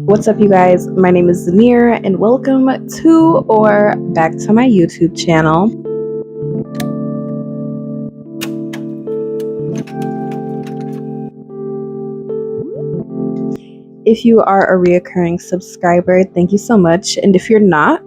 What's up, you guys? My name is Zanier, and welcome to or back to my YouTube channel. If you are a reoccurring subscriber, thank you so much. And if you're not,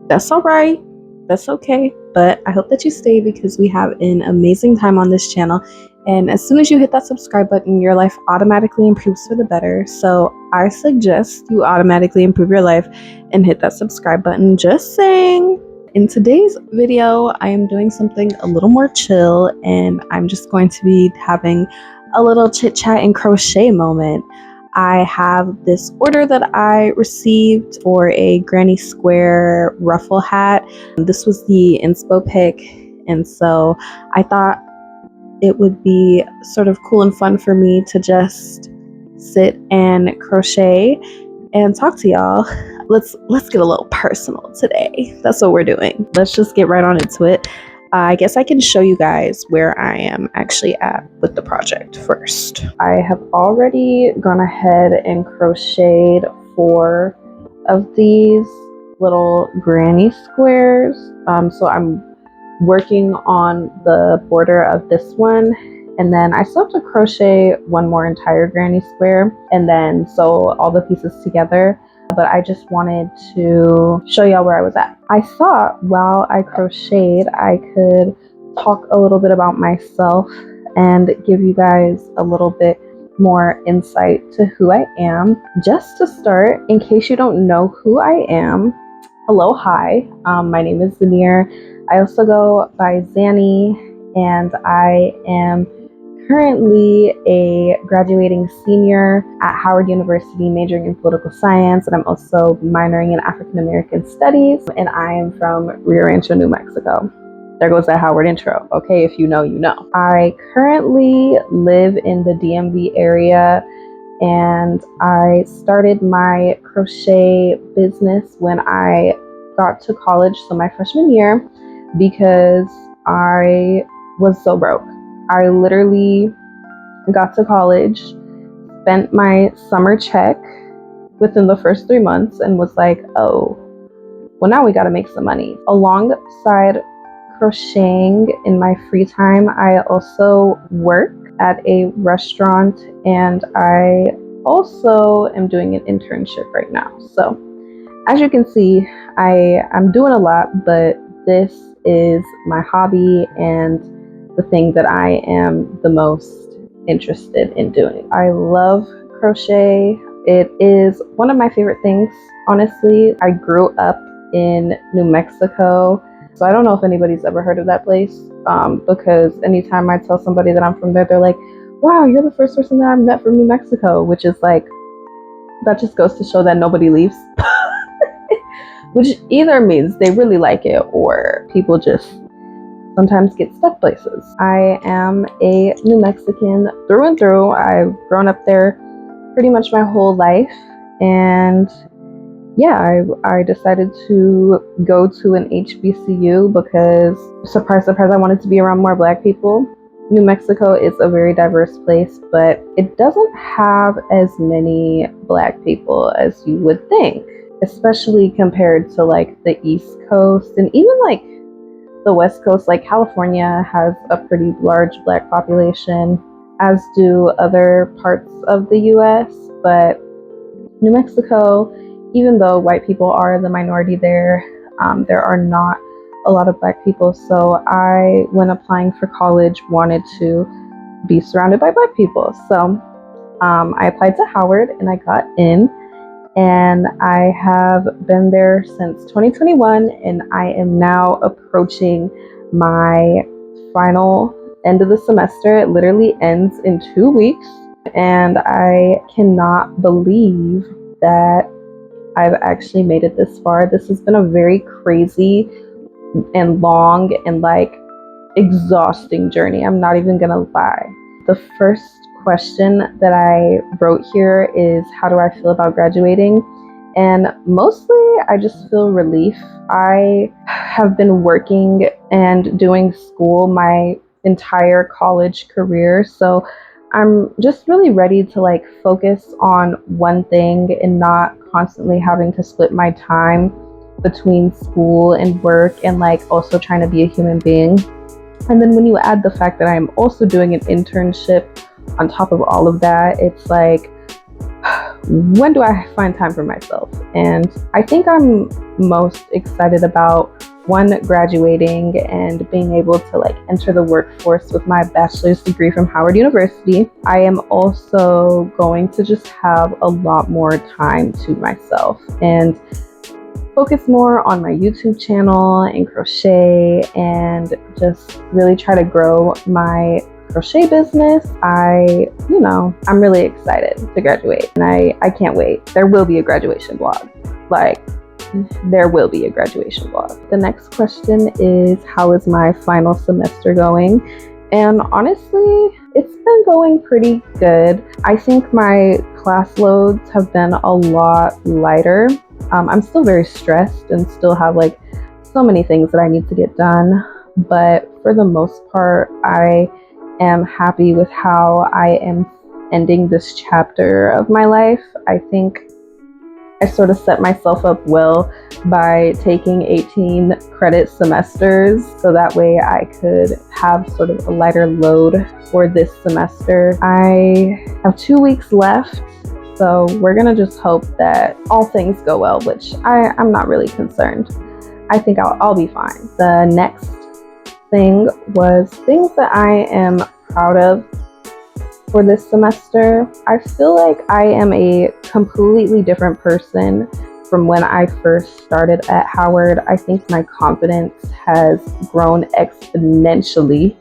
that's all right. That's okay. But I hope that you stay because we have an amazing time on this channel. And as soon as you hit that subscribe button, your life automatically improves for the better. So I suggest you automatically improve your life and hit that subscribe button. Just saying. In today's video, I am doing something a little more chill, and I'm just going to be having a little chit chat and crochet moment. I have this order that I received for a granny square ruffle hat. This was the inspo pick, and so I thought it would be sort of cool and fun for me to just sit and crochet and talk to y'all. Let's get a little personal today. That's what we're doing. Let's just get right on into it. I guess I can show you guys where I am actually at with the project first. I have already gone ahead and crocheted 4 of these little granny squares. So I'm working on the border of this one, and then I still have to crochet 1 more entire granny square and then sew all the pieces together. But I just wanted to show y'all where I was at. I thought while I crocheted, I could talk a little bit about myself and give you guys a little bit more insight to who I am. Just to start, in case you don't know who I am, hello, hi. My name is Zanier. I also go by Zanny, and I am currently a graduating senior at Howard University, majoring in political science, and I'm also minoring in African American studies, and I am from Rio Rancho, New Mexico. There goes that Howard intro. Okay, if you know, you know. I currently live in the DMV area, and I started my crochet business when I got to college, so my freshman year, because I was so broke. I literally got to college, spent my summer check within the first 3 months, and was like, oh, well, now we got to make some money. Alongside crocheting in my free time, I also work at a restaurant, and I also am doing an internship right now. So as you can see, I'm doing a lot, but this is my hobby and the thing that I am the most interested in doing. I love crochet. It is one of my favorite things, honestly. I grew up in New Mexico, so I don't know if anybody's ever heard of that place, because anytime I tell somebody that I'm from there, they're like, wow, you're the first person that I've met from New Mexico, which is like, that just goes to show that nobody leaves. Which either means they really like it, or people just sometimes get stuck places. I am a New Mexican through and through. I've grown up there pretty much my whole life, and yeah, I decided to go to an HBCU because, surprise, surprise, I wanted to be around more Black people. New Mexico is a very diverse place, but it doesn't have as many Black people as you would think, especially compared to like the East Coast and even like the West Coast. Like California has a pretty large Black population, as do other parts of the US, but New Mexico, even though white people are the minority there, there are not a lot of Black people. So I, when applying for college, wanted to be surrounded by Black people. So I applied to Howard and I got in, and I have been there since 2021, and I am now approaching my final end of the semester. It literally ends in 2 weeks, and I cannot believe that I've actually made it this far. This has been a very crazy and long and like exhausting journey. I'm not even gonna lie. The first question that I wrote here is, how do I feel about graduating? And mostly I just feel relief. I have been working and doing school my entire college career, so I'm just really ready to like focus on one thing and not constantly having to split my time between school and work and like also trying to be a human being. And then when you add the fact that I'm also doing an internship on top of all of that, it's like, when do I find time for myself? And I think I'm most excited about one, graduating and being able to like enter the workforce with my bachelor's degree from Howard University. I am also going to just have a lot more time to myself and focus more on my YouTube channel and crochet and just really try to grow my crochet business. I'm really excited to graduate and I can't wait. There will be a graduation vlog. There will be a graduation vlog. The next question is, how is my final semester going? And honestly, it's been going pretty good. I think my class loads have been a lot lighter. I'm still very stressed and still have like so many things that I need to get done. But for the most part, I am happy with how I am ending this chapter of my life. I think I sort of set myself up well by taking 18 credit semesters, so that way I could have sort of a lighter load for this semester. I have 2 weeks left, so we're gonna just hope that all things go well, which I'm not really concerned. I think I'll be fine. The next thing was things that I am proud of for this semester. I feel like I am a completely different person from when I first started at Howard. I think my confidence has grown exponentially,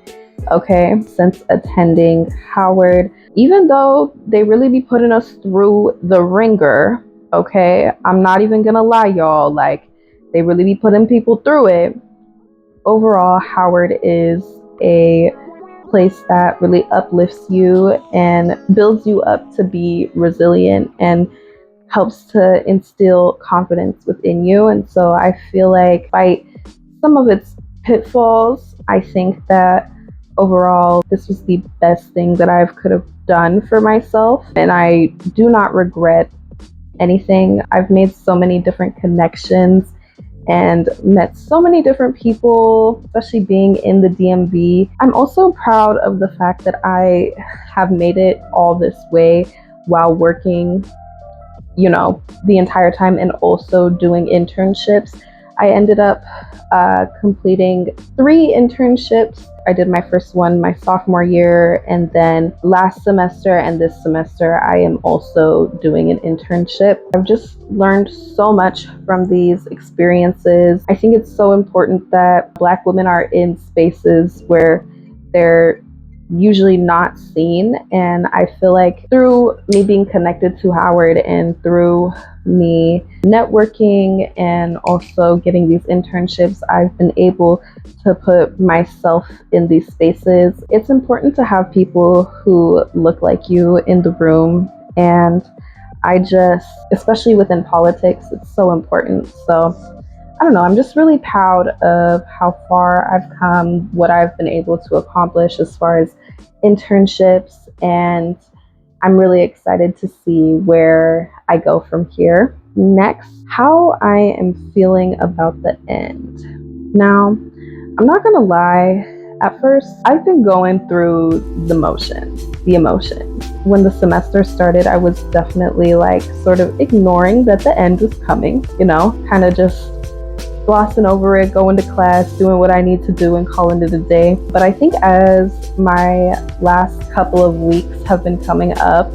okay, since attending Howard. Even though they really be putting us through the ringer, okay, I'm not even gonna lie, y'all, like they really be putting people through it. Overall, Howard is a place that really uplifts you and builds you up to be resilient and helps to instill confidence within you. And so I feel like, despite some of its pitfalls, I think that overall this was the best thing that I could have done for myself, and I do not regret anything. I've made so many different connections and met so many different people, especially being in the DMV. I'm also proud of the fact that I have made it all this way while working, the entire time and also doing internships. I ended up completing 3 internships. I did my first one my sophomore year, and then last semester and this semester I am also doing an internship. I've just learned so much from these experiences. I think it's so important that Black women are in spaces where they're usually not seen, and I feel like through me being connected to Howard and through me networking and also getting these internships, I've been able to put myself in these spaces. It's important to have people who look like you in the room, and especially within politics, it's so important. So I don't know, I'm just really proud of how far I've come, what I've been able to accomplish as far as internships, and I'm really excited to see where I go from here. Next, how I am feeling about the end. Now, I'm not gonna lie, at first, I've been going through the emotions. When the semester started, I was definitely like sort of ignoring that the end was coming, kind of just glossing over it, going to class, doing what I need to do and calling it a day. But I think as my last couple of weeks have been coming up,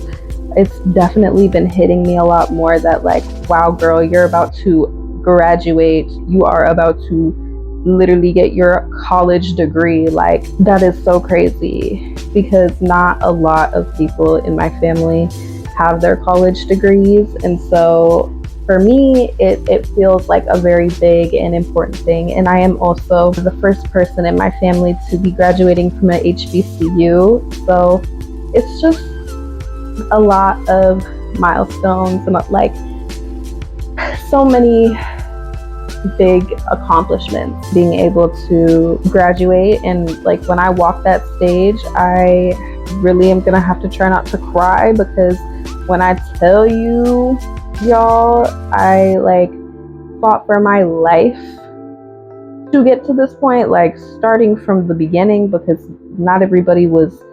it's definitely been hitting me a lot more that like, wow, girl, you're about to graduate. You are about to literally get your college degree. Like, that is so crazy because not a lot of people in my family have their college degrees. And so for me, it feels like a very big and important thing. And I am also the first person in my family to be graduating from an HBCU. So it's just a lot of milestones and like so many big accomplishments being able to graduate. And like when I walk that stage, I really am gonna have to try not to cry, because when I tell you, y'all, I like fought for my life to get to this point, like starting from the beginning, because not everybody was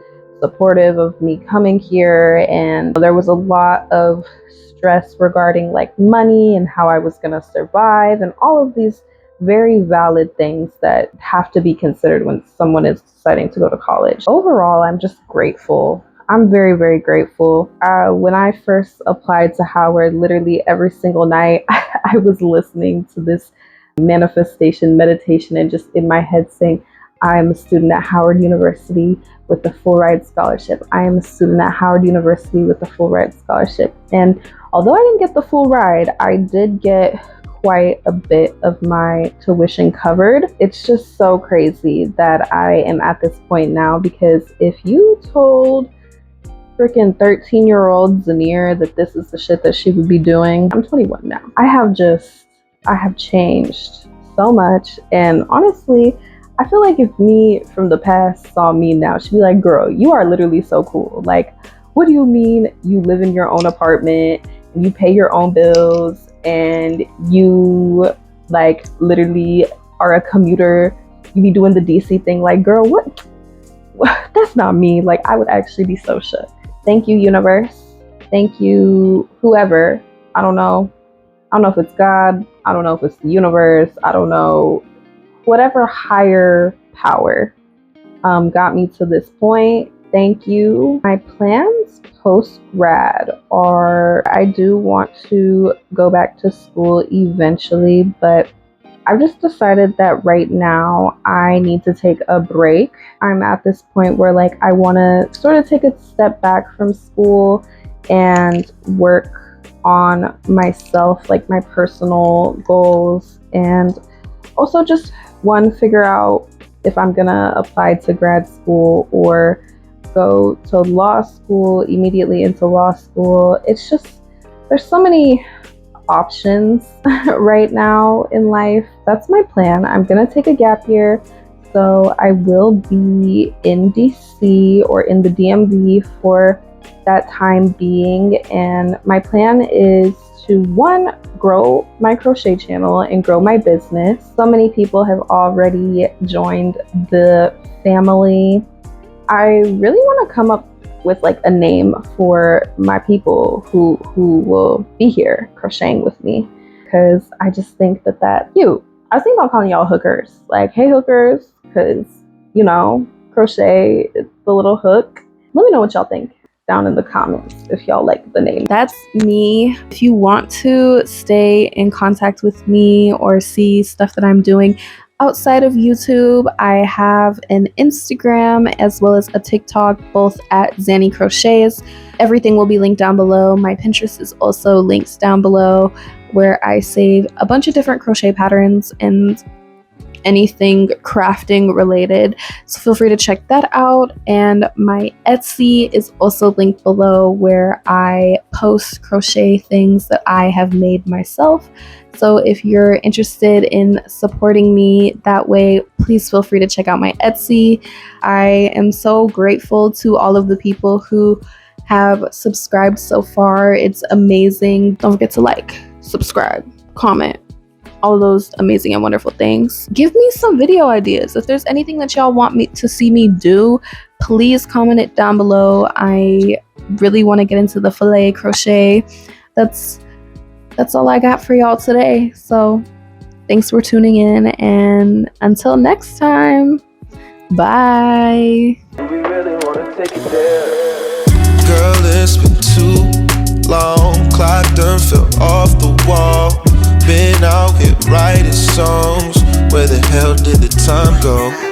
supportive of me coming here, and there was a lot of stress regarding like money and how I was going to survive, and all of these very valid things that have to be considered when someone is deciding to go to college. Overall, I'm just grateful. I'm very, very grateful. When I first applied to Howard, literally every single night I was listening to this manifestation meditation and just in my head saying, I am a student at Howard University with the full ride scholarship. I am a student at Howard University with the full ride scholarship. And although I didn't get the full ride, I did get quite a bit of my tuition covered. It's just so crazy that I am at this point now, because if you told freaking 13-year-old Zanier that this is the shit that she would be doing, I'm 21 now. I have changed so much, and honestly, I feel like if me from the past saw me now, she'd be like, girl, you are literally so cool. Like, what do you mean you live in your own apartment and you pay your own bills and you like literally are a commuter? You be doing the DC thing. Like, girl, what? That's not me. Like, I would actually be so shook. Thank you, universe. Thank you, whoever. I don't know if it's God. I don't know if it's the universe. I don't know. Whatever higher power got me to this point, thank you. My plans post-grad are, I do want to go back to school eventually, but I've just decided that right now I need to take a break. I'm at this point where like I want to sort of take a step back from school and work on myself, like my personal goals, and also just figure out if I'm gonna apply to grad school or go to law school, immediately into law school. It's just, there's so many options right now in life. That's my plan. I'm gonna take a gap year, so I will be in DC or in the DMV for that time being, and my plan is to grow my crochet channel and grow my business. So many people have already joined the family. I really want to come up with like a name for my people who will be here crocheting with me, because I just think that cute. I was thinking about calling y'all hookers, like, hey hookers, because you know, crochet is the little hook. Let me know what y'all think down in the comments if y'all like the name. That's me. If you want to stay in contact with me or see stuff that I'm doing outside of YouTube, I have an Instagram as well as a TikTok, both at Zani Crochets. Everything will be linked down below. My Pinterest is also linked down below, where I save a bunch of different crochet patterns and anything crafting related, so feel free to check that out. And my Etsy is also linked below, where I post crochet things that I have made myself. So if you're interested in supporting me that way, please feel free to check out my Etsy. I am so grateful to all of the people who have subscribed so far. It's amazing. Don't forget to like, subscribe, comment, all those amazing and wonderful things. Give me some video ideas. If there's anything that y'all want me to see me do, please comment it down below. I really want to get into the filet crochet. That's all I got for y'all today. So thanks for tuning in, and until next time, bye. We really want to take it there. Girl, it's been too long. Clock done fell off the wall. Been out here writing songs. Where the hell did the time go?